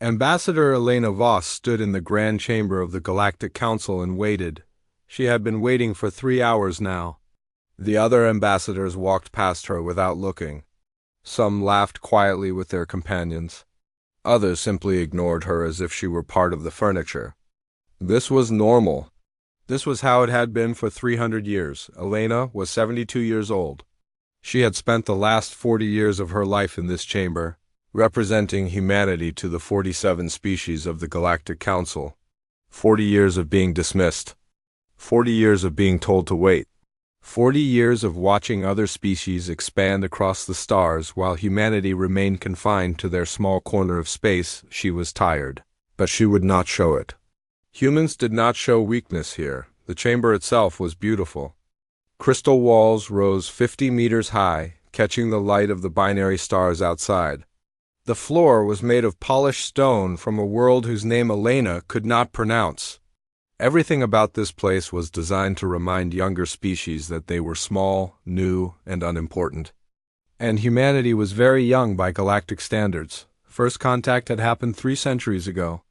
Ambassador Elena Voss stood in the grand chamber of the Galactic Council and waited. She had been waiting for 3 hours now. The other ambassadors walked past her without looking. Some laughed quietly with their companions. Others simply ignored her as if she were part of the furniture. This was normal. This was how it had been for 300 years. Elena was 72 years old. She had spent the last 40 years of her life in this chamber, representing humanity to the 47 species of the Galactic Council. 40 years of being dismissed. 40 years of being told to wait. 40 years of watching other species expand across the stars while humanity remained confined to their small corner of space. She was tired, but she would not show it. Humans did not show weakness here. The chamber itself was beautiful. Crystal walls rose 50 meters high, catching the light of the binary stars outside. The floor was made of polished stone from a world whose name Elena could not pronounce. Everything about this place was designed to remind younger species that they were small, new, and unimportant. And humanity was very young by galactic standards. First contact had happened 3 centuries ago.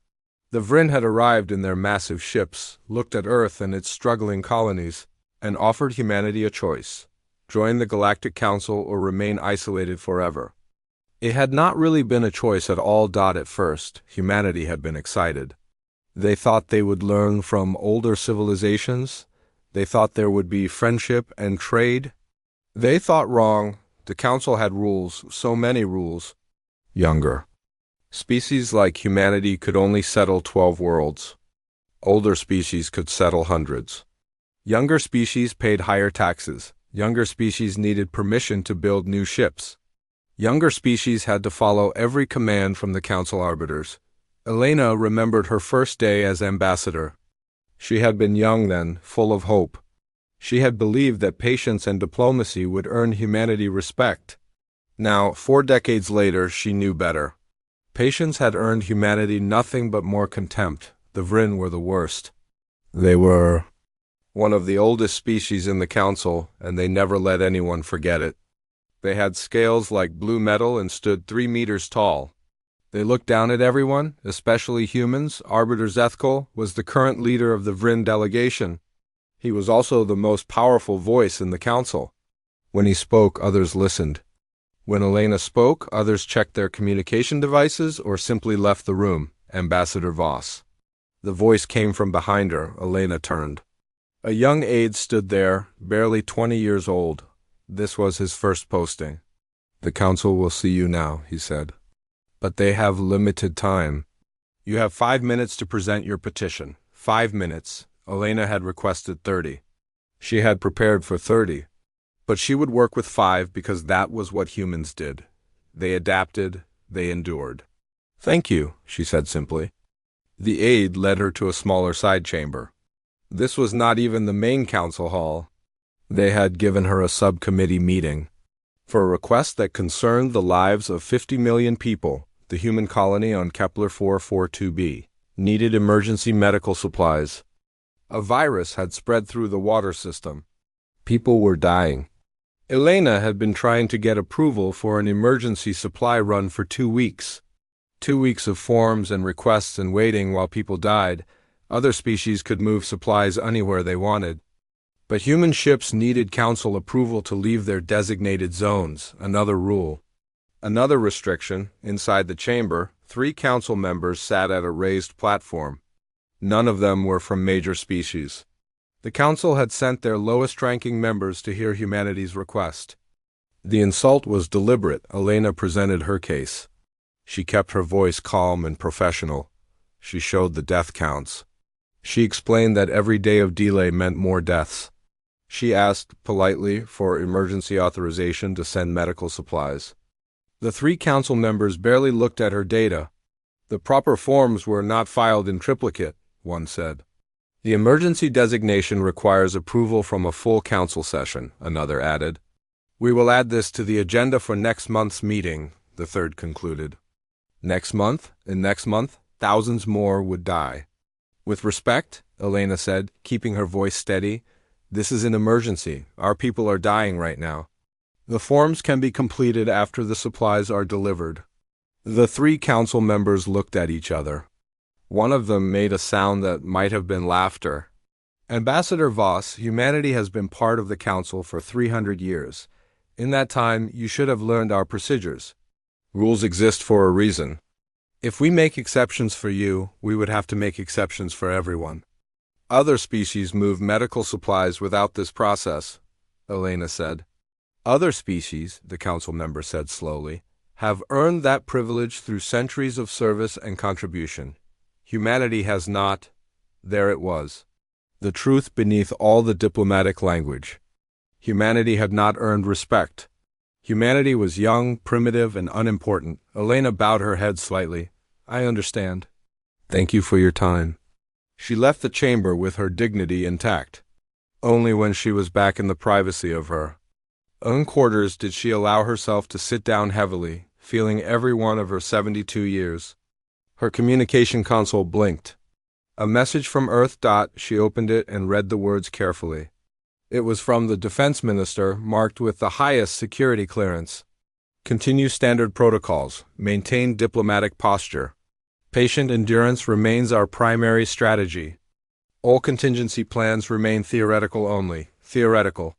The Vryn had arrived in their massive ships, looked at Earth and its struggling colonies, and offered humanity a choice: join the Galactic Council or remain isolated forever. It had not really been a choice at all. At first, humanity had been excited. They thought they would learn from older civilizations. They thought there would be friendship and trade. They thought wrong. The Council had rules, so many rules. Younger species like humanity could only settle 12 worlds. Older species could settle hundreds. Younger species paid higher taxes. Younger species needed permission to build new ships. Younger species had to follow every command from the Council arbiters. Elena remembered her first day as ambassador. She had been young then, full of hope. She had believed that patience and diplomacy would earn humanity respect. Now, 4 decades later, she knew better. Patience had earned humanity nothing but more contempt. The Vryn were the worst. They were one of the oldest species in the Council, and they never let anyone forget it. They had scales like blue metal and stood 3 meters tall. They looked down at everyone, especially humans. Arbiter Zethkal was the current leader of the Vryn delegation. He was also the most powerful voice in the Council. When he spoke, others listened. When Elena spoke, others checked their communication devices or simply left the room. Ambassador Voss. The voice came from behind her. Elena turned. A young aide stood there, barely 20 years old. This was his first posting. "The Council will see you now," he said. "But they have limited time. You have 5 minutes to present your petition." 5 minutes. Elena had requested 30. She had prepared for 30. But she would work with 5 because that was what humans did. They adapted, they endured. "Thank you," she said simply. The aide led her to a smaller side chamber. This was not even the main council hall. They had given her a subcommittee meeting for a request that concerned the lives of 50 million people. The human colony on Kepler 442b needed emergency medical supplies. A virus had spread through the water system. People were dying. Elena had been trying to get approval for an emergency supply run for 2 weeks. 2 weeks of forms and requests and waiting while people died. Other species could move supplies anywhere they wanted. But human ships needed council approval to leave their designated zones. Another rule. Another restriction. Inside the chamber, 3 council members sat at a raised platform. None of them were from major species. The council had sent their lowest-ranking members to hear humanity's request. The insult was deliberate. Elena presented her case. She kept her voice calm and professional. She showed the death counts. She explained that every day of delay meant more deaths. She asked, politely, for emergency authorization to send medical supplies. The 3 council members barely looked at her data. "The proper forms were not filed in triplicate," one said. "The emergency designation requires approval from a full council session," another added. "We will add this to the agenda for next month's meeting," the third concluded. Next month, and next month, thousands more would die. "With respect," Elena said, keeping her voice steady, "this is an emergency. Our people are dying right now. The forms can be completed after the supplies are delivered." The three council members looked at each other. One of them made a sound that might have been laughter. Ambassador Voss, humanity has been part of the council for 300 years. In that time, you should have learned our procedures. Rules exist for a reason. If we make exceptions for you, we would have to make exceptions for everyone. Other species move medical supplies without this process, Elena said. Other species, the council member said slowly, have earned that privilege through centuries of service and contribution. Humanity has not. There it was. The truth beneath all the diplomatic language. Humanity had not earned respect. Humanity was young, primitive, and unimportant. Elena bowed her head slightly. I understand. Thank you for your time. She left the chamber with her dignity intact. Only when she was back in the privacy of her own quarters did she allow herself to sit down heavily, feeling every one of her 72 years. Her communication console blinked. A message from Earth. She opened it and read the words carefully. It was from the defense minister, marked with the highest security clearance. Continue standard protocols. Maintain diplomatic posture. Patient endurance remains our primary strategy. All contingency plans remain theoretical only. Theoretical.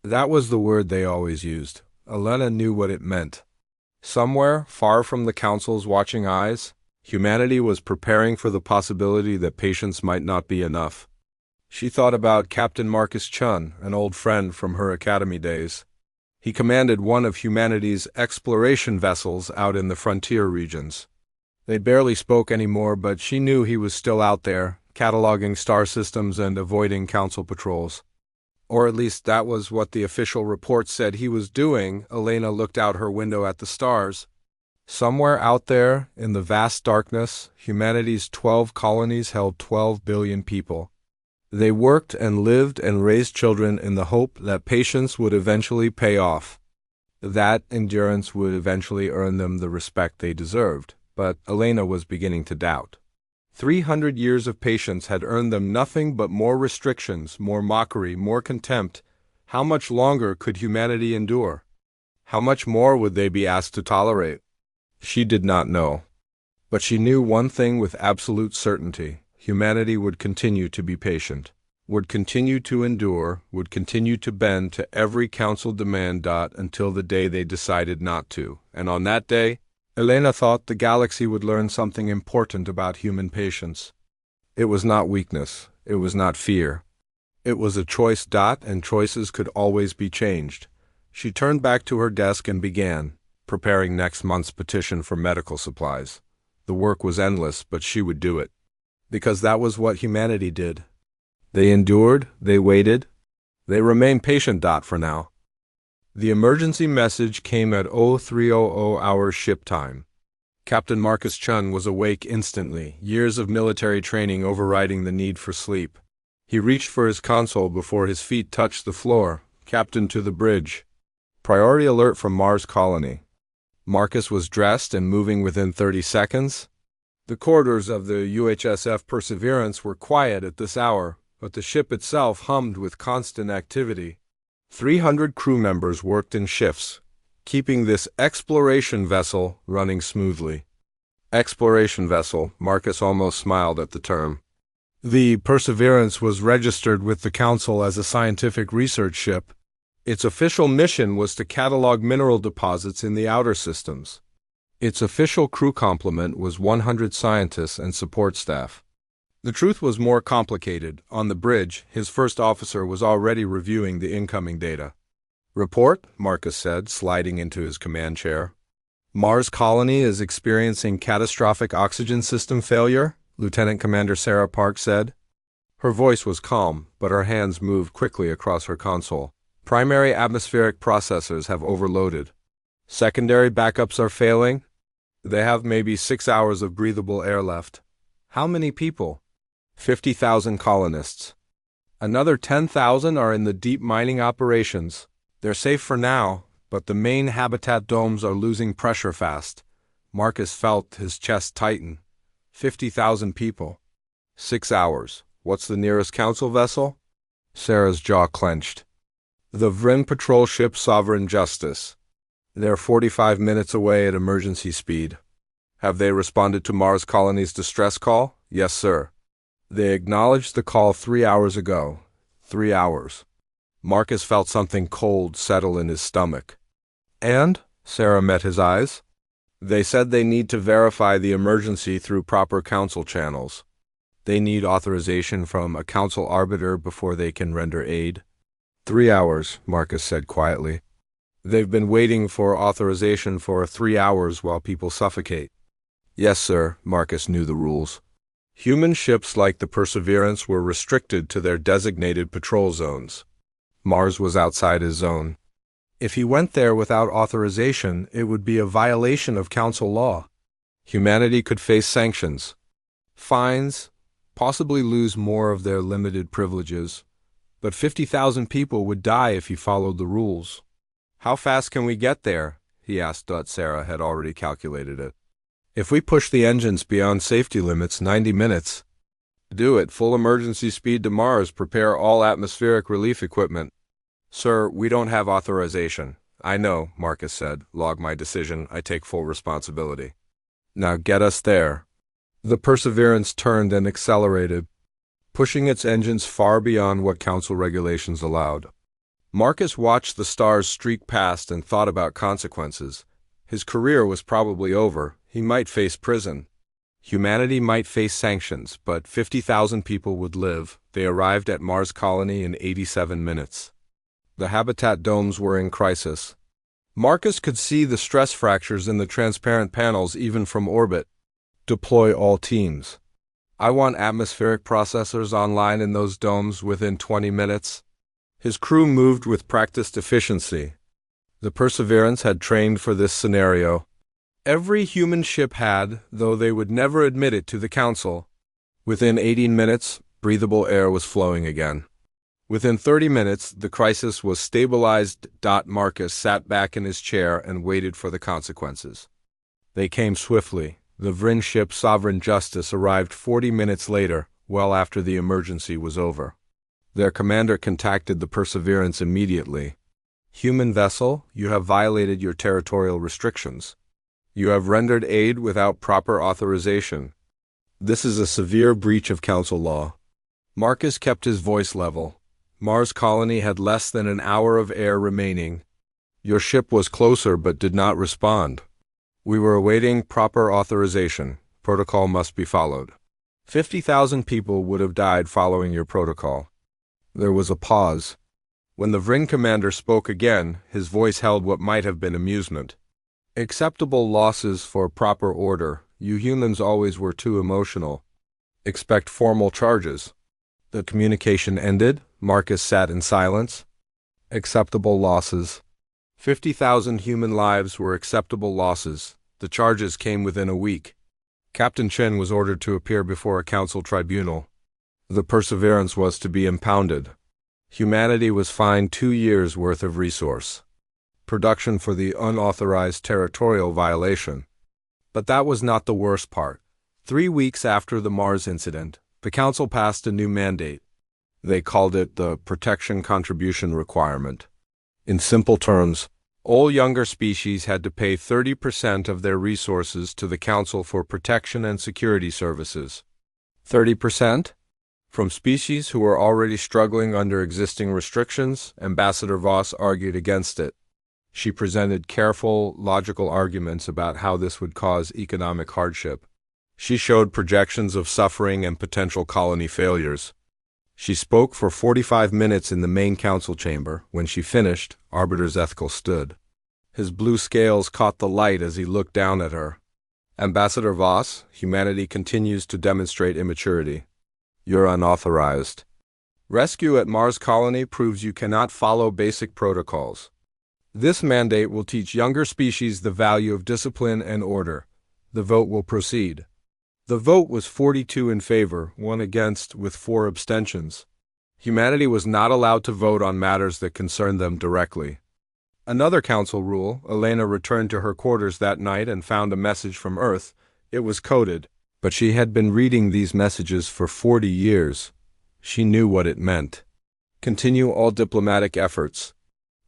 That was the word they always used. Elena knew what it meant. Somewhere, far from the council's watching eyes, humanity was preparing for the possibility that patience might not be enough. She thought about Captain Marcus Chun, an old friend from her academy days. He commanded one of humanity's exploration vessels out in the frontier regions. They barely spoke anymore, but she knew he was still out there, cataloging star systems and avoiding council patrols. Or at least that was what the official report said he was doing. Elena looked out her window at the stars. Somewhere out there, in the vast darkness, humanity's 12 colonies held 12 billion people. They worked and lived and raised children in the hope that patience would eventually pay off. That endurance would eventually earn them the respect they deserved. But Elena was beginning to doubt. 300 years of patience had earned them nothing but more restrictions, more mockery, more contempt. How much longer could humanity endure? How much more would they be asked to tolerate? She did not know. But she knew one thing with absolute certainty. Humanity would continue to be patient, would continue to endure, would continue to bend to every council demand. Until the day they decided not to. And on that day, Elena thought the galaxy would learn something important about human patience. It was not weakness. It was not fear. It was a choice. And choices could always be changed. She turned back to her desk and began preparing next month's petition for medical supplies. The work was endless, but she would do it. Because that was what humanity did. They endured, they waited, they remained patient. For now. The emergency message came at 0300 hour ship time. Captain Marcus Chun was awake instantly, years of military training overriding the need for sleep. He reached for his console before his feet touched the floor. Captain, to the bridge. Priority alert from Mars colony. Marcus was dressed and moving within 30 seconds. The corridors of the UHSF Perseverance were quiet at this hour, but the ship itself hummed with constant activity. 300 crew members worked in shifts, keeping this exploration vessel running smoothly. Exploration vessel, Marcus almost smiled at the term. The Perseverance was registered with the Council as a scientific research ship. Its official mission was to catalog mineral deposits in the outer systems. Its official crew complement was 100 scientists and support staff. The truth was more complicated. On the bridge, his first officer was already reviewing the incoming data. Report, Marcus said, sliding into his command chair. Mars colony is experiencing catastrophic oxygen system failure, Lieutenant Commander Sarah Park said. Her voice was calm, but her hands moved quickly across her console. Primary atmospheric processors have overloaded. Secondary backups are failing. They have maybe 6 hours of breathable air left. How many people? 50,000 colonists. Another 10,000 are in the deep mining operations. They're safe for now, but the main habitat domes are losing pressure fast. Marcus felt his chest tighten. 50,000 people. 6 hours. What's the nearest council vessel? Sarah's jaw clenched. The Vrin patrol ship Sovereign Justice. They're 45 minutes away at emergency speed. Have they responded to Mars Colony's distress call? Yes, sir. They acknowledged the call 3 hours ago. 3 hours. Marcus felt something cold settle in his stomach. And? Sarah met his eyes. They said they need to verify the emergency through proper council channels. They need authorization from a council arbiter before they can render aid. 3 hours, Marcus said quietly. They've been waiting for authorization for 3 hours while people suffocate. Yes, sir, Marcus knew the rules. Human ships like the Perseverance were restricted to their designated patrol zones. Mars was outside his zone. If he went there without authorization, it would be a violation of council law. Humanity could face sanctions, fines, possibly lose more of their limited privileges, but 50,000 people would die if he followed the rules. How fast can we get there? He asked, but Sarah had already calculated it. If we push the engines beyond safety limits, 90 minutes. Do it. Full emergency speed to Mars. Prepare all atmospheric relief equipment. Sir, we don't have authorization. I know, Marcus said. Log my decision. I take full responsibility. Now get us there. The Perseverance turned and accelerated, pushing its engines far beyond what council regulations allowed. Marcus watched the stars streak past and thought about consequences. His career was probably over. He might face prison. Humanity might face sanctions, but 50,000 people would live. They arrived at Mars Colony in 87 minutes. The habitat domes were in crisis. Marcus could see the stress fractures in the transparent panels even from orbit. Deploy all teams. I want atmospheric processors online in those domes within 20 minutes. His crew moved with practiced efficiency. The Perseverance had trained for this scenario. Every human ship had, though they would never admit it to the council. Within 18 minutes, breathable air was flowing again. Within 30 minutes, the crisis was stabilized. Marcus sat back in his chair and waited for the consequences. They came swiftly. The Vryn ship Sovereign Justice arrived 40 minutes later, well after the emergency was over. Their commander contacted the Perseverance immediately. Human vessel, you have violated your territorial restrictions. You have rendered aid without proper authorization. This is a severe breach of council law. Marcus kept his voice level. Mars Colony had less than an hour of air remaining. Your ship was closer but did not respond. We were awaiting proper authorization. Protocol must be followed. 50,000 people would have died following your protocol. There was a pause. When the Vryn commander spoke again, his voice held what might have been amusement. Acceptable losses for proper order. You humans always were too emotional. Expect formal charges. The communication ended. Marcus sat in silence. Acceptable losses. 50,000 human lives were acceptable losses. The charges came within a week. Captain Chen was ordered to appear before a council tribunal. The Perseverance was to be impounded. Humanity was fined 2 years' worth of resource. Production for the unauthorized territorial violation. But that was not the worst part. 3 weeks after the Mars incident, the Council passed a new mandate. They called it the Protection Contribution Requirement. In simple terms, all younger species had to pay 30% of their resources to the Council for protection and security services. 30%? From species who were already struggling under existing restrictions, Ambassador Voss argued against it. She presented careful, logical arguments about how this would cause economic hardship. She showed projections of suffering and potential colony failures. She spoke for 45 minutes in the main council chamber. When she finished, Arbiter Zethkel stood. His blue scales caught the light as he looked down at her. Ambassador Voss, humanity continues to demonstrate immaturity. You're unauthorized. Rescue at Mars Colony proves you cannot follow basic protocols. This mandate will teach younger species the value of discipline and order. The vote will proceed. The vote was 42 in favor, 1 against, with 4 abstentions. Humanity was not allowed to vote on matters that concerned them directly. Another council rule, Elena returned to her quarters that night and found a message from Earth. It was coded, but she had been reading these messages for 40 years. She knew what it meant. Continue all diplomatic efforts.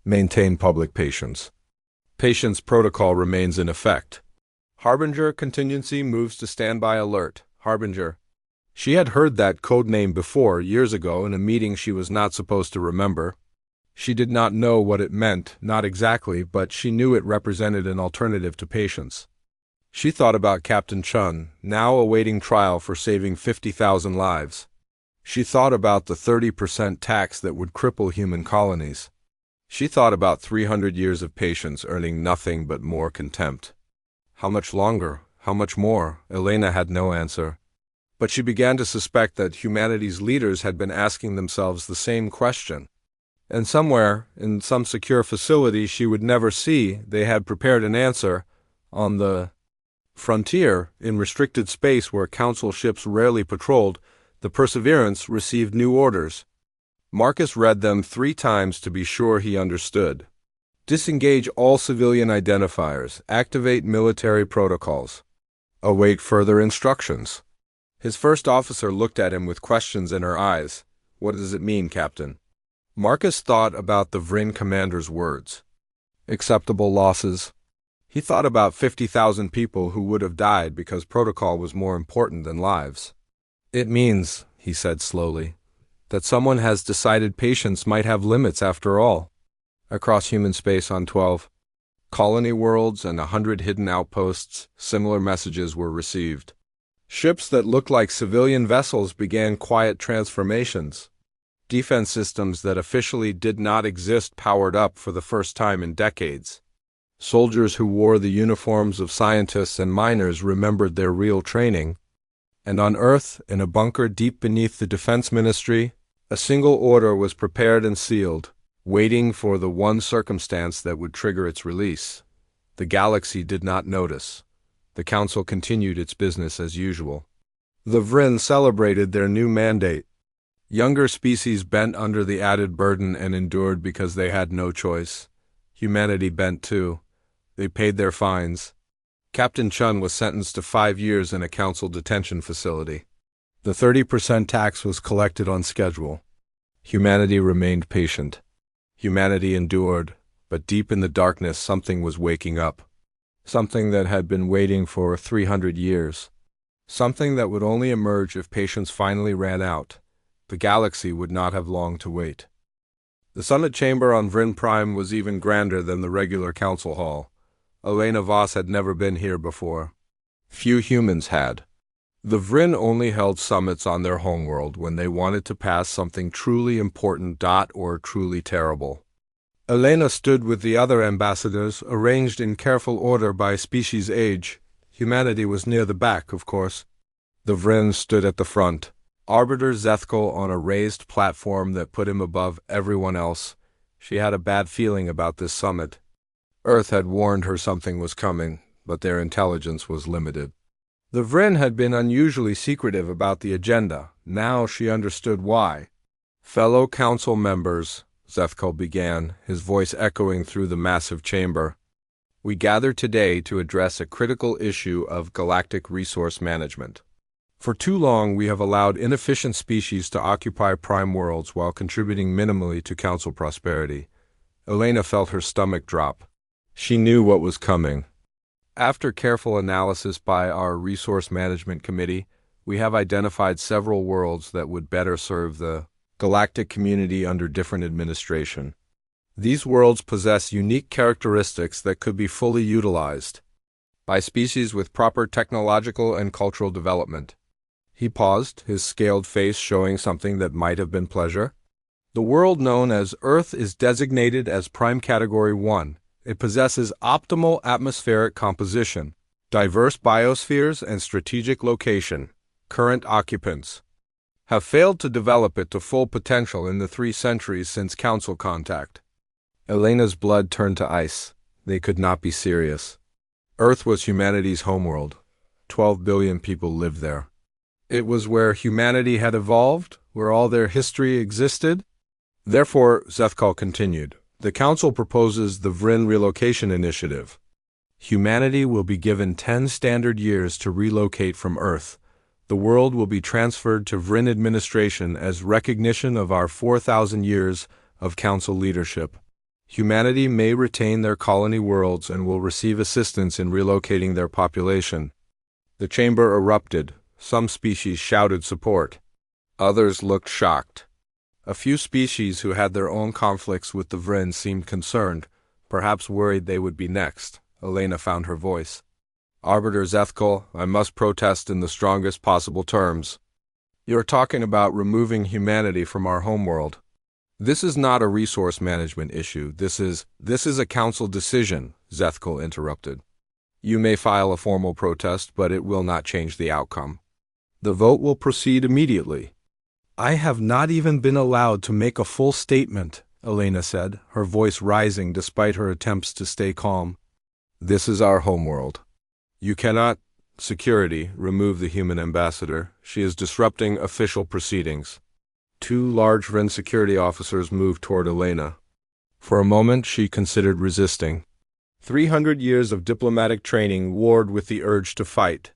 Maintain public patience. Patience protocol remains in effect. Harbinger contingency moves to standby alert. Harbinger. She had heard that code name before, years ago, in a meeting she was not supposed to remember. She did not know what it meant, not exactly, but she knew it represented an alternative to patience. She thought about Captain Chun, now awaiting trial for saving 50,000 lives. She thought about the 30% tax that would cripple human colonies. She thought about 300 years of patience earning nothing but more contempt. How much longer? How much more? Elena had no answer. But she began to suspect that humanity's leaders had been asking themselves the same question. And somewhere, in some secure facility she would never see, they had prepared an answer. On the frontier, in restricted space where Council ships rarely patrolled, the Perseverance received new orders. Marcus read them 3 times to be sure he understood. Disengage all civilian identifiers. Activate military protocols. Await further instructions. His first officer looked at him with questions in her eyes. What does it mean, Captain? Marcus thought about the Vryn commander's words. Acceptable losses. He thought about 50,000 people who would have died because protocol was more important than lives. It means, he said slowly, that someone has decided patience might have limits after all. Across human space on 12 colony worlds and 100 hidden outposts, similar messages were received. Ships that looked like civilian vessels began quiet transformations. Defense systems that officially did not exist powered up for the first time in decades. Soldiers who wore the uniforms of scientists and miners remembered their real training. And on Earth, in a bunker deep beneath the Defense Ministry, a single order was prepared and sealed, waiting for the one circumstance that would trigger its release. The galaxy did not notice. The Council continued its business as usual. The Vryn celebrated their new mandate. Younger species bent under the added burden and endured because they had no choice. Humanity bent too. They paid their fines. Captain Chun was sentenced to 5 years in a Council detention facility. The 30% tax was collected on schedule. Humanity remained patient. Humanity endured, but deep in the darkness something was waking up. Something that had been waiting for 300 years. Something that would only emerge if patience finally ran out. The galaxy would not have long to wait. The Summit Chamber on Vryn Prime was even grander than the regular Council Hall. Elena Voss had never been here before. Few humans had. The Vryn only held summits on their homeworld when they wanted to pass something truly important or truly terrible. Elena stood with the other ambassadors, arranged in careful order by species age. Humanity was near the back, of course. The Vryn stood at the front. Arbiter Zethkal on a raised platform that put him above everyone else. She had a bad feeling about this summit. Earth had warned her something was coming, but their intelligence was limited. The Vryn had been unusually secretive about the agenda. Now she understood why. Fellow Council members, Zethkal began, his voice echoing through the massive chamber. We gather today to address a critical issue of galactic resource management. For too long we have allowed inefficient species to occupy prime worlds while contributing minimally to Council prosperity. Elena felt her stomach drop. She knew what was coming. After careful analysis by our Resource Management Committee, we have identified several worlds that would better serve the galactic community under different administration. These worlds possess unique characteristics that could be fully utilized by species with proper technological and cultural development. He paused, his scaled face showing something that might have been pleasure. The world known as Earth is designated as Prime Category 1. It possesses optimal atmospheric composition, diverse biospheres, and strategic location. Current occupants have failed to develop it to full potential in the 3 centuries since Council contact. Elena's blood turned to ice. They could not be serious. Earth was humanity's homeworld. 12 billion people lived there. It was where humanity had evolved, where all their history existed. Therefore, Zethkal continued, the Council proposes the Vryn Relocation Initiative. Humanity will be given 10 standard years to relocate from Earth. The world will be transferred to Vryn administration as recognition of our 4,000 years of Council leadership. Humanity may retain their colony worlds and will receive assistance in relocating their population. The chamber erupted. Some species shouted support. Others looked shocked. A few species who had their own conflicts with the Vryn seemed concerned, perhaps worried they would be next. Elena found her voice. Arbiter Zethkal, I must protest in the strongest possible terms. You're talking about removing humanity from our homeworld. This is not a resource management issue. This is a council decision, Zethkal interrupted. You may file a formal protest, but it will not change the outcome. The vote will proceed immediately. I have not even been allowed to make a full statement, Elena said, her voice rising despite her attempts to stay calm. This is our homeworld. You cannot, security, remove the human ambassador. She is disrupting official proceedings. Two large Vryn security officers moved toward Elena. For a moment she considered resisting. 300 years of diplomatic training warred with the urge to fight.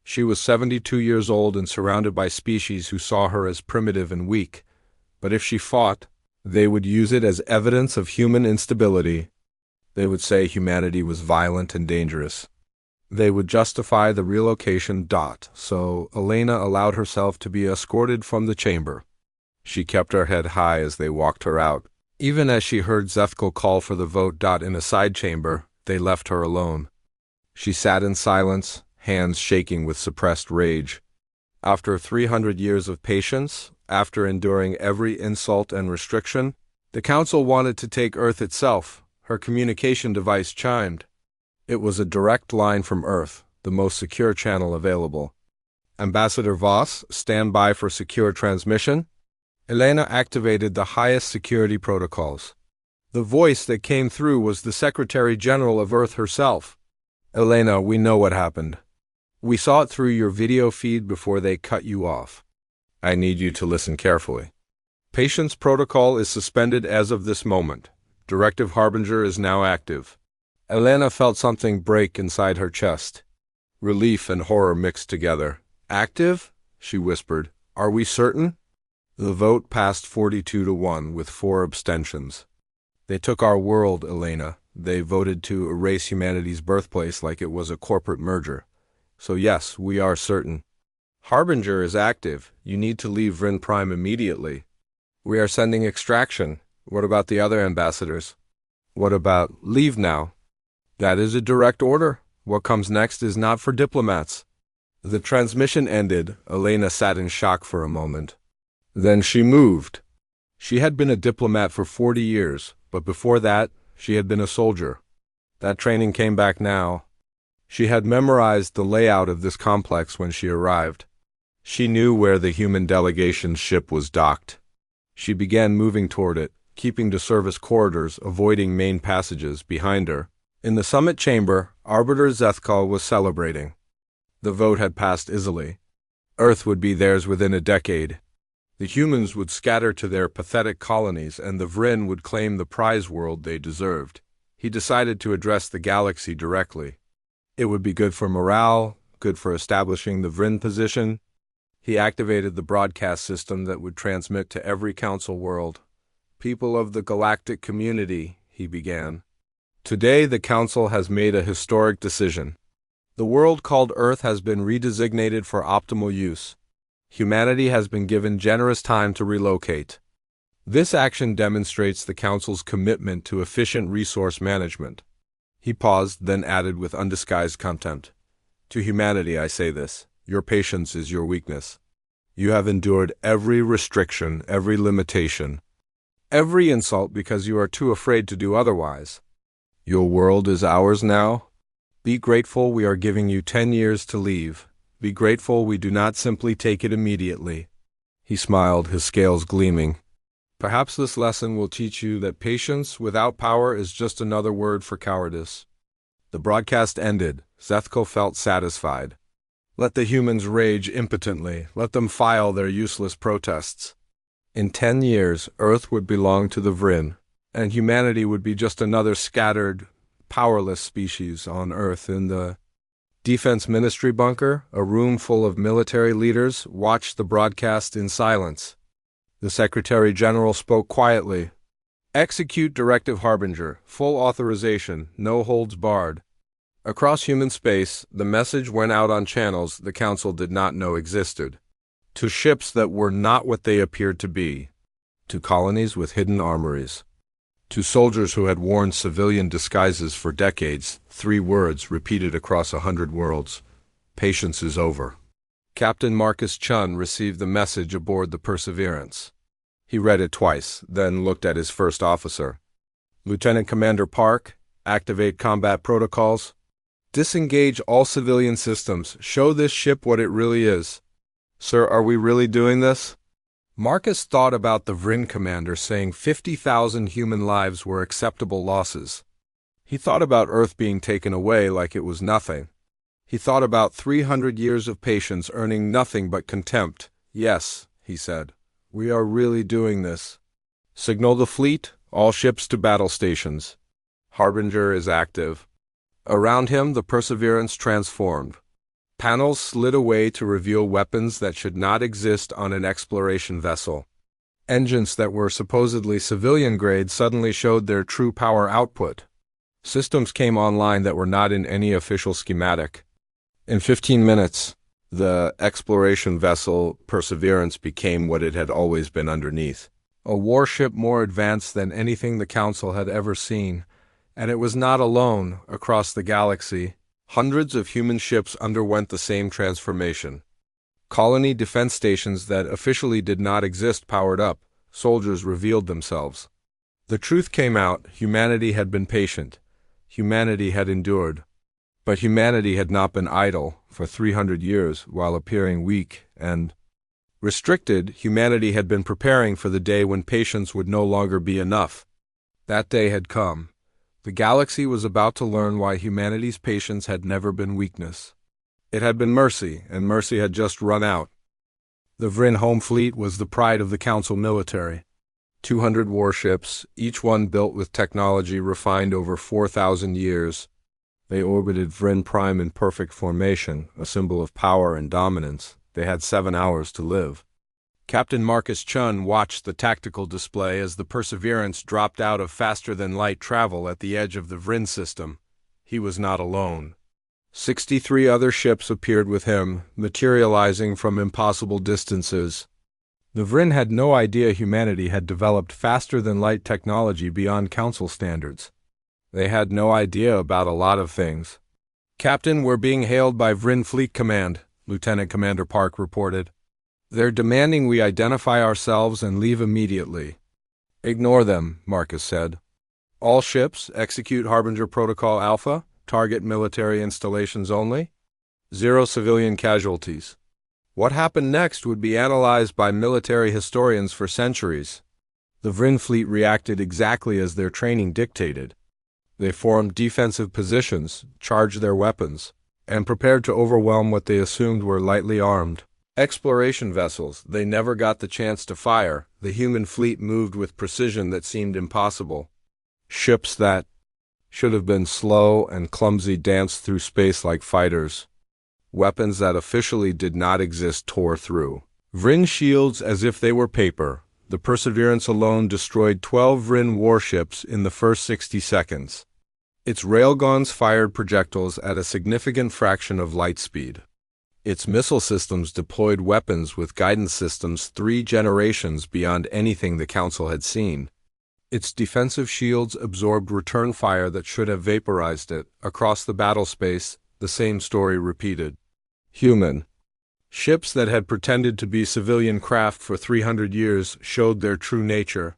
She was 72 years old and surrounded by species who saw her as primitive and weak. But if she fought, they would use it as evidence of human instability. They would say humanity was violent and dangerous. They would justify the relocation. So Elena allowed herself to be escorted from the chamber. She kept her head high as they walked her out. Even as she heard Zethkal call for the vote. In a side chamber, they left her alone. She sat in silence, hands shaking with suppressed rage. After 300 years of patience, after enduring every insult and restriction, the council wanted to take Earth itself. Her communication device chimed. It was a direct line from Earth, the most secure channel available. Ambassador Voss, stand by for secure transmission. Elena activated the highest security protocols. The voice that came through was the Secretary General of Earth herself. Elena, we know what happened. We saw it through your video feed before they cut you off. I need you to listen carefully. Patience protocol is suspended as of this moment. Directive Harbinger is now active. Elena felt something break inside her chest. Relief and horror mixed together. Active? She whispered. Are we certain? The vote passed 42-1 with 4 abstentions. They took our world, Elena. They voted to erase humanity's birthplace like it was a corporate merger. So yes, we are certain. Harbinger is active. You need to leave Vryn Prime immediately. We are sending extraction. What about the other ambassadors? What about leave now? That is a direct order. What comes next is not for diplomats. The transmission ended. Elena sat in shock for a moment. Then she moved. She had been a diplomat for 40 years, but before that, she had been a soldier. That training came back now. She had memorized the layout of this complex when she arrived. She knew where the human delegation's ship was docked. She began moving toward it, keeping to service corridors, avoiding main passages behind her. In the summit chamber, Arbiter Zethkal was celebrating. The vote had passed easily. Earth would be theirs within a decade. The humans would scatter to their pathetic colonies, and the Vryn would claim the prize world they deserved. He decided to address the galaxy directly. It would be good for morale, good for establishing the Vryn position. He activated the broadcast system that would transmit to every council world. People of the galactic community, he began. Today the council has made a historic decision. The world called Earth has been redesignated for optimal use. Humanity has been given generous time to relocate. This action demonstrates the Council's commitment to efficient resource management. He paused, then added with undisguised contempt. To humanity I say this, your patience is your weakness. You have endured every restriction, every limitation, every insult because you are too afraid to do otherwise. Your world is ours now. Be grateful we are giving you 10 years to leave. Be grateful we do not simply take it immediately. He smiled, his scales gleaming. Perhaps this lesson will teach you that patience without power is just another word for cowardice. The broadcast ended. Zethkal felt satisfied. Let the humans rage impotently. Let them file their useless protests. In 10 years, Earth would belong to the Vryn, and humanity would be just another scattered, powerless species on Earth. In the Defense Ministry bunker, a room full of military leaders watched the broadcast in silence. The Secretary General spoke quietly. Execute Directive Harbinger, full authorization, no holds barred. Across human space, the message went out on channels the Council did not know existed. To ships that were not what they appeared to be. To colonies with hidden armories. To soldiers who had worn civilian disguises for decades, 3 words repeated across 100 worlds. Patience is over. Captain Marcus Chun received the message aboard the Perseverance. He read it twice, then looked at his first officer. Lieutenant Commander Park, activate combat protocols. Disengage all civilian systems. Show this ship what it really is. Sir, are we really doing this? Marcus thought about the Vrin commander saying 50,000 human lives were acceptable losses. He thought about Earth being taken away like it was nothing. He thought about 300 years of patience earning nothing but contempt. Yes, he said, we are really doing this. Signal the fleet, all ships to battle stations. Harbinger is active. Around him, the Perseverance transformed. Panels slid away to reveal weapons that should not exist on an exploration vessel. Engines that were supposedly civilian-grade suddenly showed their true power output. Systems came online that were not in any official schematic. In 15 minutes, the exploration vessel Perseverance became what it had always been underneath. A warship more advanced than anything the Council had ever seen. And it was not alone. Across the galaxy, hundreds of human ships underwent the same transformation. Colony defense stations that officially did not exist powered up. Soldiers revealed themselves. The truth came out. Humanity had been patient. Humanity had endured. But humanity had not been idle for 300 years while appearing weak and restricted. Humanity had been preparing for the day when patience would no longer be enough. That day had come. The galaxy was about to learn why humanity's patience had never been weakness. It had been mercy, and mercy had just run out. The Vrin home fleet was the pride of the Council military. 200 warships, each one built with technology refined over 4,000 years. They orbited Vrin Prime in perfect formation, a symbol of power and dominance. They had 7 hours to live. Captain Marcus Chun watched the tactical display as the Perseverance dropped out of faster-than-light travel at the edge of the Vrin system. He was not alone. 63 other ships appeared with him, materializing from impossible distances. The Vrin had no idea humanity had developed faster-than-light technology beyond Council standards. They had no idea about a lot of things. Captain, we're being hailed by Vrin Fleet Command, Lieutenant Commander Park reported. They're demanding we identify ourselves and leave immediately. Ignore them, Marcus said. All ships, execute Harbinger Protocol Alpha, target military installations only. 0 civilian casualties. What happened next would be analyzed by military historians for centuries. The Vrin fleet reacted exactly as their training dictated. They formed defensive positions, charged their weapons, and prepared to overwhelm what they assumed were lightly armed exploration vessels. They never got the chance to fire. The human fleet moved with precision that seemed impossible. Ships that should have been slow and clumsy danced through space like fighters. Weapons that officially did not exist tore through Vrin shields as if they were paper. The Perseverance alone destroyed 12 Vrin warships in the first 60 seconds. Its railguns fired projectiles at a significant fraction of light speed. Its missile systems deployed weapons with guidance systems 3 generations beyond anything the Council had seen. Its defensive shields absorbed return fire that should have vaporized it. Across the battle space, the same story repeated. Human ships that had pretended to be civilian craft for 300 years showed their true nature.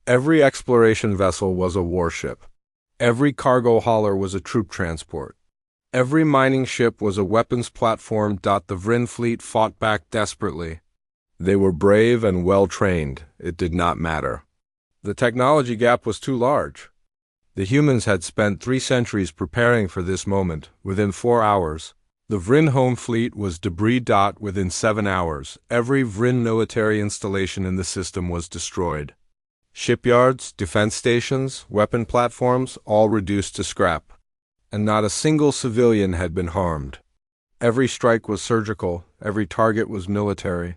Every exploration vessel was a warship. Every cargo hauler was a troop transport. Every mining ship was a weapons platform. The Vrin fleet fought back desperately. They were brave and well-trained. It did not matter. The technology gap was too large. The humans had spent 3 centuries preparing for this moment. Within 4 hours, the Vrin home fleet was debris. Within 7 hours, every Vrin military installation in the system was destroyed. Shipyards, defense stations, weapon platforms, all reduced to scrap. And not a single civilian had been harmed. Every strike was surgical, every target was military.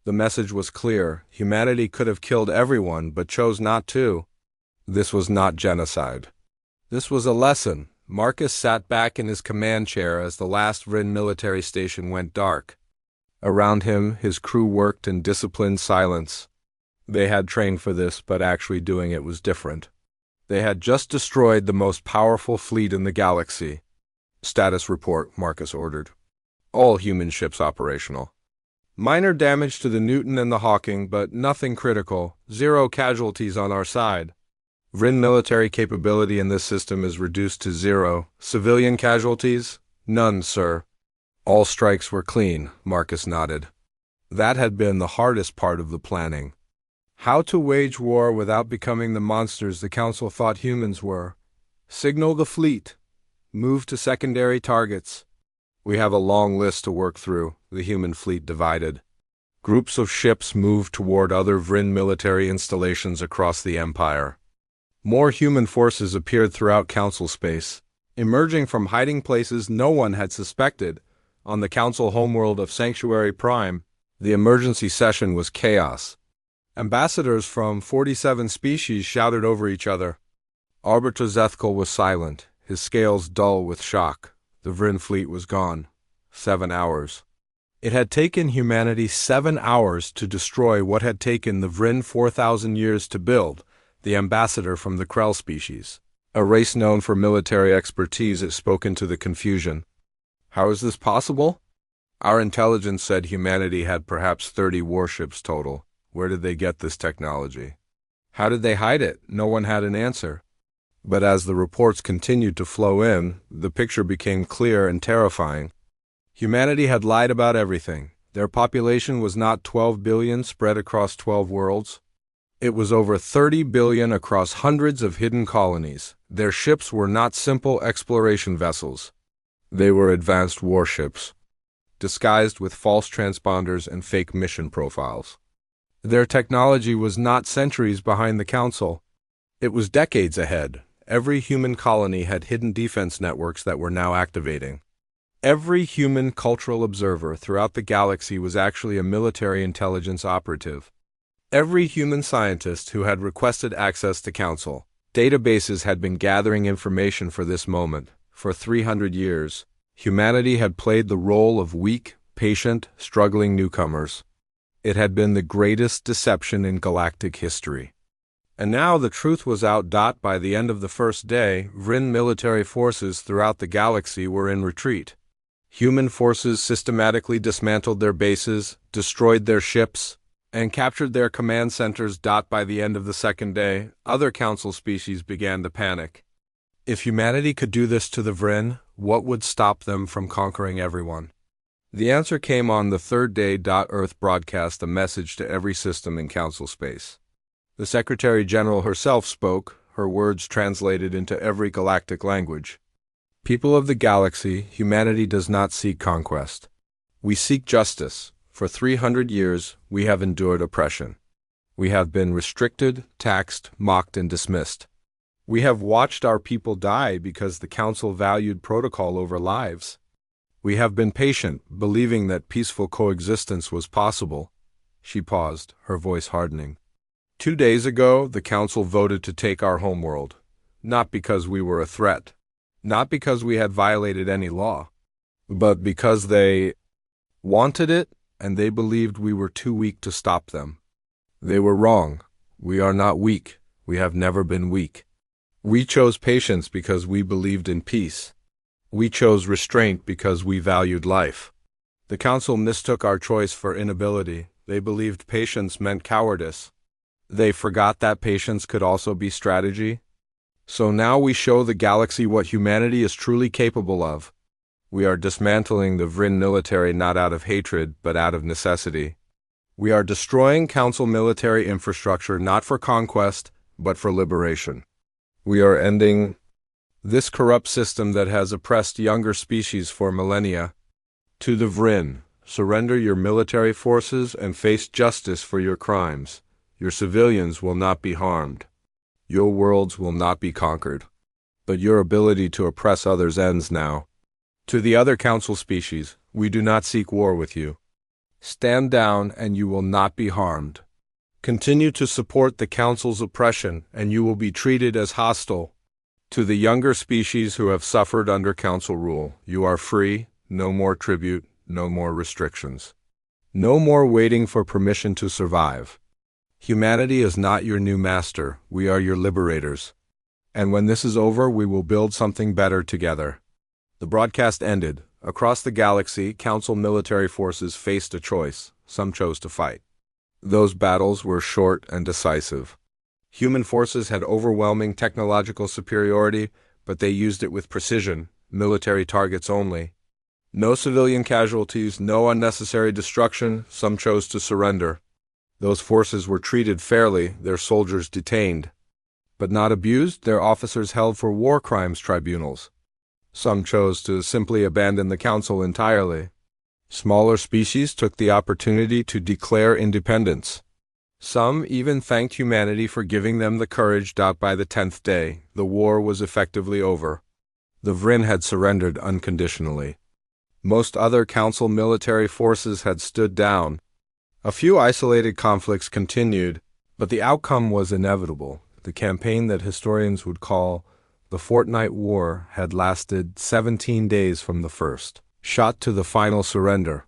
The message was clear. Humanity could have killed everyone, but chose not to. This was not genocide. This was a lesson. Marcus sat back in his command chair as the last Vryn military station went dark. Around him, his crew worked in disciplined silence. They had trained for this, but actually doing it was different. They had just destroyed the most powerful fleet in the galaxy. Status report, Marcus ordered. All human ships operational. Minor damage to the Newton and the Hawking, but nothing critical. 0 casualties on our side. Vryn military capability in this system is reduced to 0. Civilian casualties? None, sir. All strikes were clean, Marcus nodded. That had been the hardest part of the planning. How to wage war without becoming the monsters the Council thought humans were. Signal the fleet. Move to secondary targets. We have a long list to work through, the human fleet divided. Groups of ships moved toward other Vryn military installations across the Empire. More human forces appeared throughout Council space, emerging from hiding places no one had suspected. On the Council homeworld of Sanctuary Prime, the emergency session was chaos. Ambassadors from 47 species shouted over each other. Arbiter Zethkal was silent, his scales dull with shock. The Vryn fleet was gone. 7 hours. It had taken humanity 7 hours to destroy what had taken the Vryn 4,000 years to build. The ambassador from the Krell species, a race known for military expertise, had spoken to the confusion. How is this possible? Our intelligence said humanity had perhaps 30 warships total. Where did they get this technology? How did they hide it? No one had an answer. But as the reports continued to flow in, the picture became clear and terrifying. Humanity had lied about everything. Their population was not 12 billion spread across 12 worlds. It was over 30 billion across hundreds of hidden colonies. Their ships were not simple exploration vessels. They were advanced warships, disguised with false transponders and fake mission profiles. Their technology was not centuries behind the Council. It was decades ahead. Every human colony had hidden defense networks that were now activating. Every human cultural observer throughout the galaxy was actually a military intelligence operative. Every human scientist who had requested access to Council databases had been gathering information for this moment. For 300 years, humanity had played the role of weak, patient, struggling newcomers. It had been the greatest deception in galactic history. And now the truth was out. By the end of the first day, Vryn military forces throughout the galaxy were in retreat. Human forces systematically dismantled their bases, destroyed their ships, and captured their command centers. By the end of the second day, other Council species began to panic. If humanity could do this to the Vryn, what would stop them from conquering everyone? The answer came on the third day. Earth broadcast a message to every system in Council space. The Secretary General herself spoke, her words translated into every galactic language. People of the galaxy, humanity does not seek conquest. We seek justice. For 300 years, we have endured oppression. We have been restricted, taxed, mocked, and dismissed. We have watched our people die because the Council valued protocol over lives. We have been patient, believing that peaceful coexistence was possible. She paused, her voice hardening. 2 days ago, the Council voted to take our homeworld. Not because we were a threat. Not because we had violated any law. But because they wanted it, and they believed we were too weak to stop them. They were wrong. We are not weak. We have never been weak. We chose patience because we believed in peace. We chose restraint because we valued life. The Council mistook our choice for inability. They believed patience meant cowardice. They forgot that patience could also be strategy. So now we show the galaxy what humanity is truly capable of. We are dismantling the Vryn military not out of hatred, but out of necessity. We are destroying Council military infrastructure not for conquest, but for liberation. We are ending this corrupt system that has oppressed younger species for millennia. To the Vryn, surrender your military forces and face justice for your crimes. Your civilians will not be harmed. Your worlds will not be conquered. But your ability to oppress others ends now. To the other Council species, we do not seek war with you. Stand down and you will not be harmed. Continue to support the Council's oppression, and you will be treated as hostile. To the younger species who have suffered under Council rule, you are free, no more tribute, no more restrictions. No more waiting for permission to survive. Humanity is not your new master, we are your liberators. And when this is over, we will build something better together. The broadcast ended. Across the galaxy, Council military forces faced a choice. Some chose to fight. Those battles were short and decisive. Human forces had overwhelming technological superiority, but they used it with precision, military targets only. No civilian casualties, no unnecessary destruction, some chose to surrender. Those forces were treated fairly, their soldiers detained. But not abused, their officers held for war crimes tribunals. Some chose to simply abandon the Council entirely. Smaller species took the opportunity to declare independence. Some even thanked humanity for giving them the courage. By the 10th day, the war was effectively over. The Vryn had surrendered unconditionally. Most other Council military forces had stood down. A few isolated conflicts continued, but the outcome was inevitable. The campaign that historians would call the Fortnight War had lasted 17 days from the first shot to the final surrender.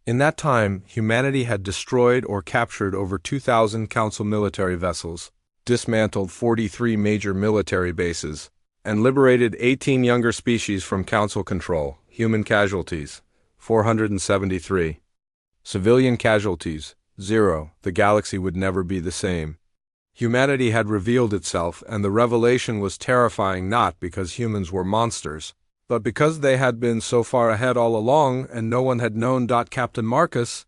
In that time, humanity had destroyed or captured over 2,000 Council military vessels, dismantled 43 major military bases, and liberated 18 younger species from Council control. Human casualties, 473. Civilian casualties, 0. The galaxy would never be the same. Humanity had revealed itself, and the revelation was terrifying not because humans were monsters, but because they had been so far ahead all along and no one had known. Captain Marcus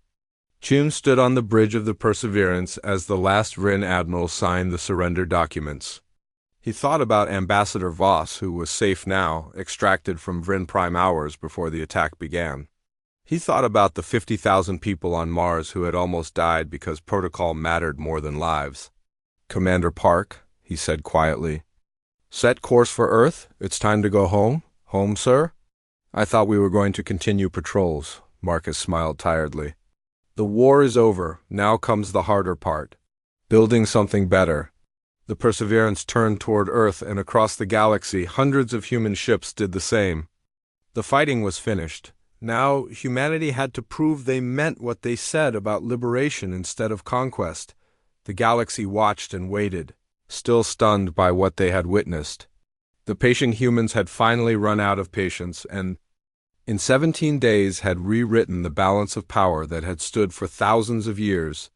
Chum stood on the bridge of the Perseverance as the last Vryn admiral signed the surrender documents. He thought about Ambassador Voss, who was safe now, extracted from Vryn Prime hours before the attack began. He thought about the 50,000 people on Mars who had almost died because protocol mattered more than lives. "Commander Park," he said quietly. "Set course for Earth. It's time to go home." "Home, sir?" "I thought we were going to continue patrols." Marcus smiled tiredly. "The war is over. Now comes the harder part. Building something better." The Perseverance turned toward Earth, and across the galaxy, hundreds of human ships did the same. The fighting was finished. Now, humanity had to prove they meant what they said about liberation instead of conquest. The galaxy watched and waited, still stunned by what they had witnessed. The patient humans had finally run out of patience and, in 17 days, had rewritten the balance of power that had stood for thousands of years.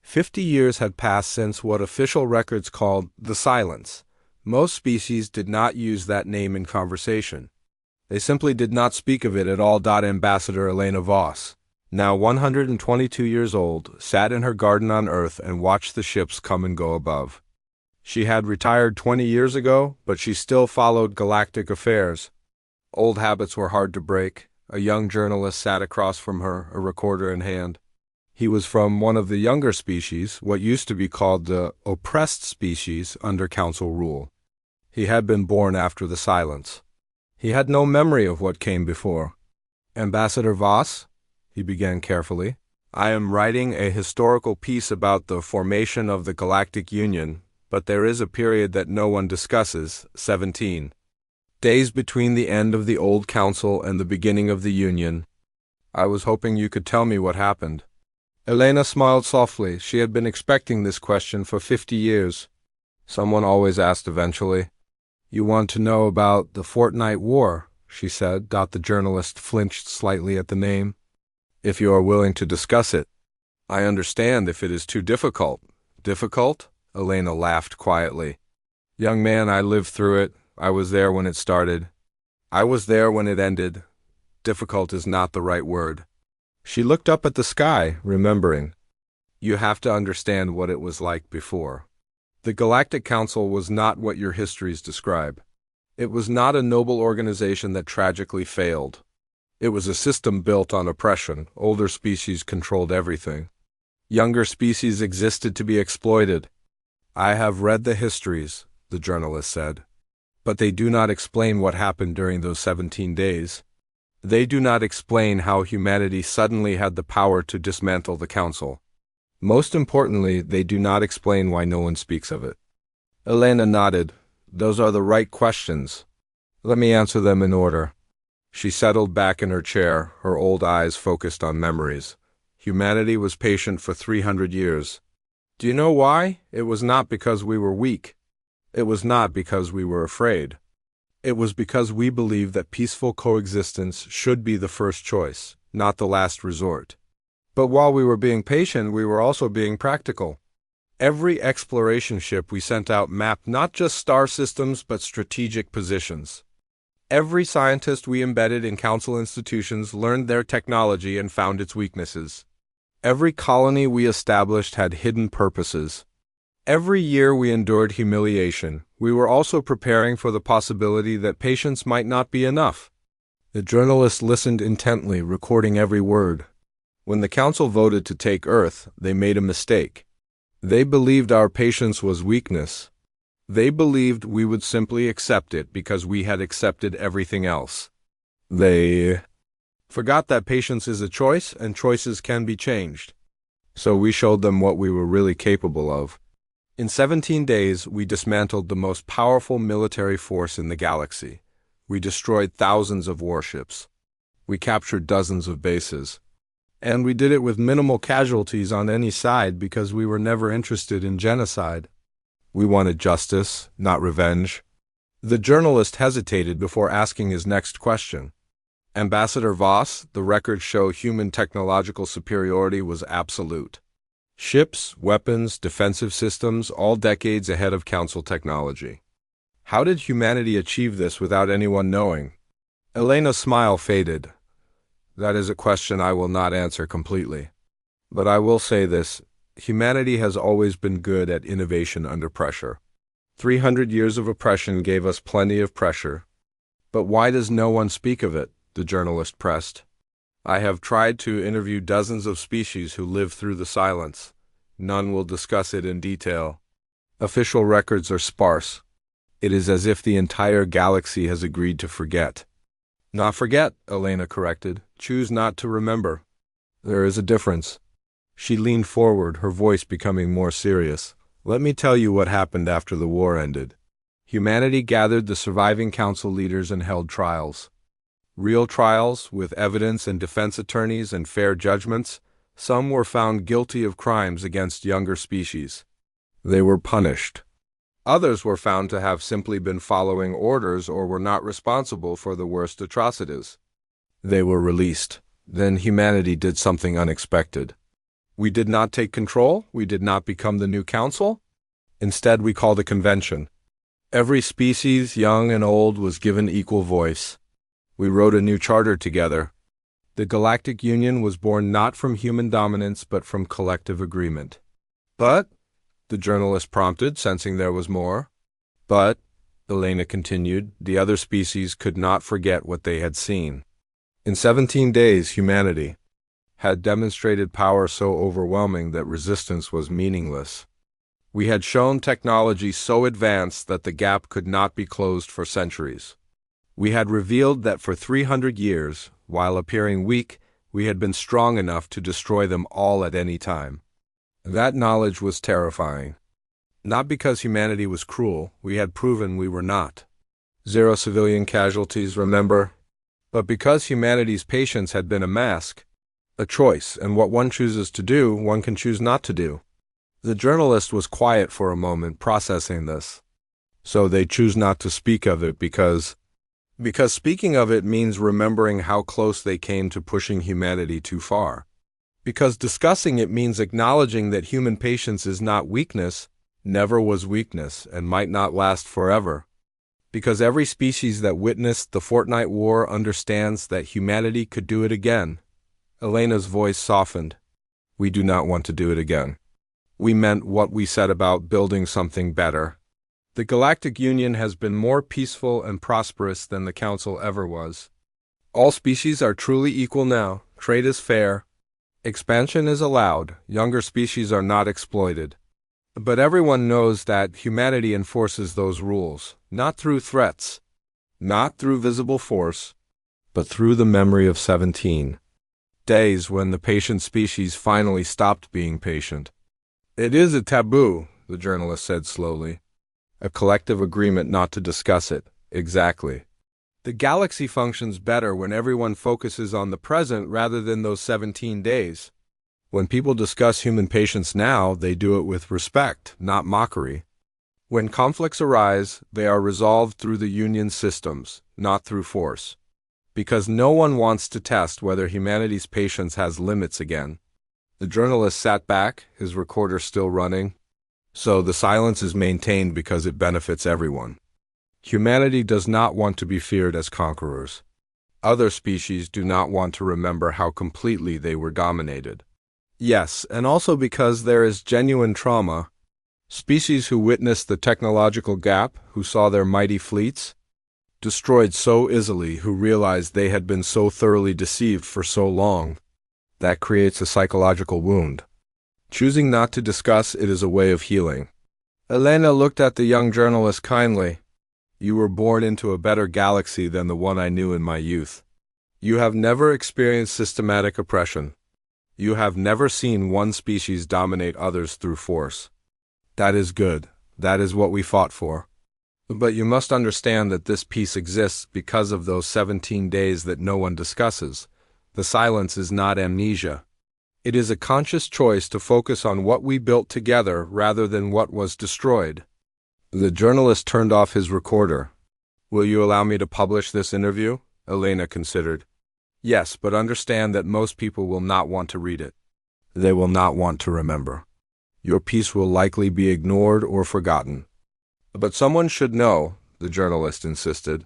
50 years had passed since what official records called the Silence. Most species did not use that name in conversation. They simply did not speak of it at all. Ambassador Elena Voss, now 122 years old, sat in her garden on Earth and watched the ships come and go above. She had retired 20 years ago, but she still followed galactic affairs. Old habits were hard to break. A young journalist sat across from her, a recorder in hand. He was from one of the younger species, what used to be called the oppressed species under Council rule. He had been born after the Silence. He had no memory of what came before. "Ambassador Voss," he began carefully, "I am writing a historical piece about the formation of the Galactic Union, but there is a period that no one discusses, 17 days between the end of the old Council and the beginning of the Union. I was hoping you could tell me what happened." Elena smiled softly. She had been expecting this question for 50 years. Someone always asked eventually. "You want to know about the Fortnight War," she said. The journalist flinched slightly at the name. "If you are willing to discuss it." "I understand if it is too difficult." "Difficult?" Elena laughed quietly. "Young man, I lived through it. I was there when it started. I was there when it ended. Difficult is not the right word." She looked up at the sky, remembering. "You have to understand what it was like before. The Galactic Council was not what your histories describe. It was not a noble organization that tragically failed. It was a system built on oppression. Older species controlled everything. Younger species existed to be exploited. I have read the histories," the journalist said. "But they do not explain what happened during those 17 days. They do not explain how humanity suddenly had the power to dismantle the Council. Most importantly, they do not explain why no one speaks of it. Elena nodded. Those are the right questions. Let me answer them in order. She settled back in her chair, her old eyes focused on memories. Humanity was patient for 300 years. Do you know why? It was not because we were weak. It was not because we were afraid. It was because we believed that peaceful coexistence should be the first choice, not the last resort. But while we were being patient, we were also being practical. Every exploration ship we sent out mapped not just star systems but strategic positions. Every scientist we embedded in council institutions learned their technology and found its weaknesses. Every colony we established had hidden purposes. Every year we endured humiliation. We were also preparing for the possibility that patience might not be enough. The journalist listened intently, recording every word. When the council voted to take Earth, they made a mistake. They believed our patience was weakness. They believed we would simply accept it because we had accepted everything else. They forgot that patience is a choice and choices can be changed. So we showed them what we were really capable of. In 17 days, we dismantled the most powerful military force in the galaxy. We destroyed thousands of warships. We captured dozens of bases. And we did it with minimal casualties on any side because we were never interested in genocide. We wanted justice, not revenge. The journalist hesitated before asking his next question. Ambassador Voss, the records show human technological superiority was absolute. Ships, weapons, defensive systems, all decades ahead of Council technology. How did humanity achieve this without anyone knowing? Elena's smile faded. That is a question I will not answer completely. But I will say this. Humanity has always been good at innovation under pressure. 300 years of oppression gave us plenty of pressure. But why does no one speak of it? The journalist pressed. I have tried to interview dozens of species who live through the silence. None will discuss it in detail. Official records are sparse. It is as if the entire galaxy has agreed to forget. Not forget, Elena corrected. Choose not to remember. There is a difference. She leaned forward, her voice becoming more serious. Let me tell you what happened after the war ended. Humanity gathered the surviving council leaders and held trials. Real trials, with evidence and defense attorneys and fair judgments. Some were found guilty of crimes against younger species. They were punished. Others were found to have simply been following orders or were not responsible for the worst atrocities. They were released. Then humanity did something unexpected. We did not take control. We did not become the new council. Instead, we called a convention. Every species, young and old, was given equal voice. We wrote a new charter together. The Galactic Union was born not from human dominance but from collective agreement. But, the journalist prompted, sensing there was more. But, Elena continued, the other species could not forget what they had seen. In 17 days, humanity had demonstrated power so overwhelming that resistance was meaningless. We had shown technology so advanced that the gap could not be closed for centuries. We had revealed that for 300 years, while appearing weak, we had been strong enough to destroy them all at any time. That knowledge was terrifying. Not because humanity was cruel, we had proven we were not. 0 civilian casualties, remember? But because humanity's patience had been a mask, a choice, and what one chooses to do, one can choose not to do. The journalist was quiet for a moment, processing this. So they choose not to speak of it because speaking of it means remembering how close they came to pushing humanity too far. Because discussing it means acknowledging that human patience is not weakness, never was weakness, and might not last forever. Because every species that witnessed the Fortnight War understands that humanity could do it again. Elena's voice softened. We do not want to do it again. We meant what we said about building something better. The Galactic Union has been more peaceful and prosperous than the Council ever was. All species are truly equal now. Trade is fair. Expansion is allowed. Younger species are not exploited. But everyone knows that humanity enforces those rules, not through threats, not through visible force, but through the memory of 17. Days when the patient species finally stopped being patient. It is a taboo, the journalist said slowly. A collective agreement not to discuss it. Exactly. The galaxy functions better when everyone focuses on the present rather than those 17 days. When people discuss human patience now, they do it with respect, not mockery. When conflicts arise, they are resolved through the Union systems, not through force. Because no one wants to test whether humanity's patience has limits again. The journalist sat back, his recorder still running. So the silence is maintained because it benefits everyone. Humanity does not want to be feared as conquerors. Other species do not want to remember how completely they were dominated. Yes, and also because there is genuine trauma. Species who witnessed the technological gap, who saw their mighty fleets, destroyed so easily, who realized they had been so thoroughly deceived for so long. That creates a psychological wound. Choosing not to discuss it is a way of healing. Elena looked at the young journalist kindly. You were born into a better galaxy than the one I knew in my youth. You have never experienced systematic oppression. You have never seen one species dominate others through force. That is good. That is what we fought for. But you must understand that this peace exists because of those 17 days that no one discusses. The silence is not amnesia. It is a conscious choice to focus on what we built together rather than what was destroyed. The journalist turned off his recorder. Will you allow me to publish this interview? Elena considered. Yes, but understand that most people will not want to read it. They will not want to remember. Your piece will likely be ignored or forgotten. But someone should know, the journalist insisted.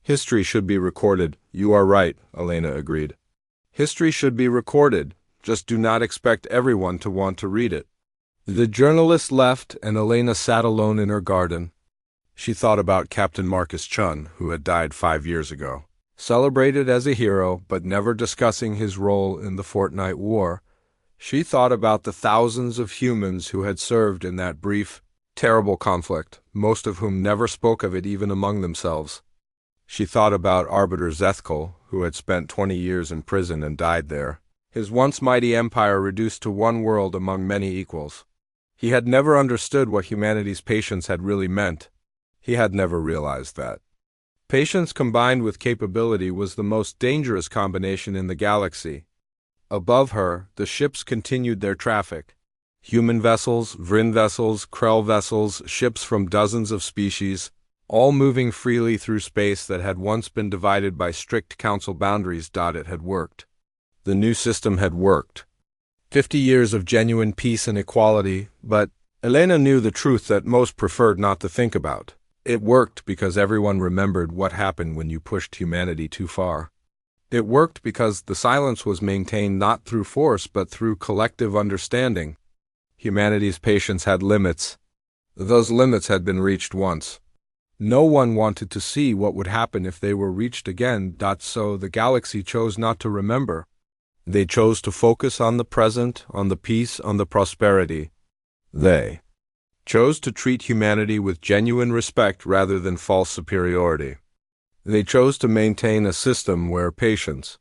History should be recorded. You are right, Elena agreed. History should be recorded. Just do not expect everyone to want to read it. The journalist left, and Elena sat alone in her garden. She thought about Captain Marcus Chun, who had died 5 years ago. Celebrated as a hero, but never discussing his role in the Fortnight War. She thought about the thousands of humans who had served in that brief, terrible conflict, most of whom never spoke of it even among themselves. She thought about Arbiter Zethkal, who had spent 20 years in prison and died there, his once mighty empire reduced to one world among many equals. He had never understood what humanity's patience had really meant. He had never realized that. Patience combined with capability was the most dangerous combination in the galaxy. Above her, the ships continued their traffic. Human vessels, Vryn vessels, Krell vessels, ships from dozens of species, all moving freely through space that had once been divided by strict council boundaries. It had worked. The new system had worked. 50 years of genuine peace and equality, but Elena knew the truth that most preferred not to think about. It worked because everyone remembered what happened when you pushed humanity too far. It worked because the silence was maintained not through force but through collective understanding. Humanity's patience had limits. Those limits had been reached once. No one wanted to see what would happen if they were reached again. So the galaxy chose not to remember. They chose to focus on the present, on the peace, on the prosperity. They chose to treat humanity with genuine respect rather than false superiority. They chose to maintain a system where patience,